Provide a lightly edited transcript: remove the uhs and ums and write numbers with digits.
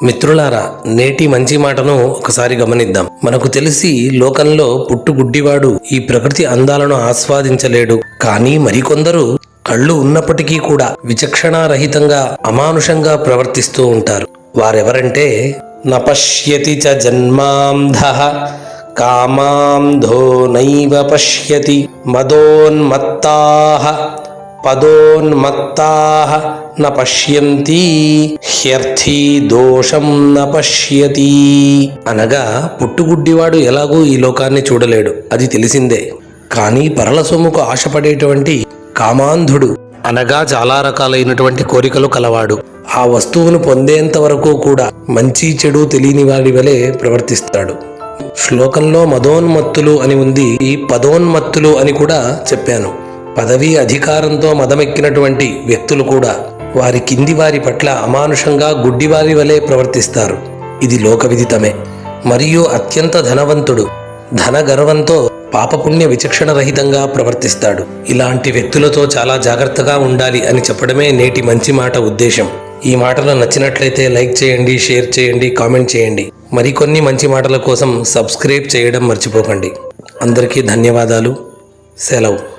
మిత్రులారా, నేటి మంచి మాటను ఒకసారి గమనిద్దాం. మనకు తెలిసి లోకంలో పుట్టుగుడ్డివాడు ఈ ప్రకృతి అందాలను ఆస్వాదించలేడు. కానీ మరికొందరు కళ్ళు ఉన్నప్పటికీ కూడా విచక్షణారహితంగా అమానుషంగా ప్రవర్తిస్తూ ఉంటారు. వారెవరంటే నపశ్యతి చ జన్మాంధః కామాంధో నైవ పశ్యతి మదోన్మత్తాః పదోన్మత్తాః న పశ్యంతి హ్యర్థీ దోషం న పశ్యతి. అనగా పుట్టుగుడ్డివాడు ఎలాగూ ఈ లోకాన్ని చూడలేడు, అది తెలిసిందే. కానీ పరల సొమ్ముకు ఆశపడేటువంటి కామాంధుడు అనగా చాలా రకాలైనటువంటి కోరికలు కలవాడు ఆ వస్తువును పొందేంత వరకు కూడా మంచి చెడు తెలియని వాడి వలె ప్రవర్తిస్తాడు. శ్లోకంలో మదోన్మత్తులు అని ఉంది, ఈ పదోన్మత్తులు అని కూడా చెప్పాను. పదవి అధికారంతో మదమెక్కినటువంటి వ్యక్తులు కూడా వారి కింది వారి పట్ల అమానుషంగా గుడ్డివారి వలె ప్రవర్తిస్తారు. ఇది లోకవిదితమే. మరియు అత్యంత ధనవంతుడు ధన గర్వంతో పాపపుణ్య విచక్షణ రహితంగా ప్రవర్తిస్తాడు. ఇలాంటి వ్యక్తులతో చాలా జాగ్రత్తగా ఉండాలి అని చెప్పడమే నేటి మంచి మాట ఉద్దేశం. ఈ మాటలు నచ్చినట్లయితే లైక్ చేయండి, షేర్ చేయండి, కామెంట్ చేయండి. మరికొన్ని మంచి మాటల కోసం సబ్స్క్రైబ్ చేయడం మర్చిపోకండి. అందరికీ ధన్యవాదాలు. సెలవు.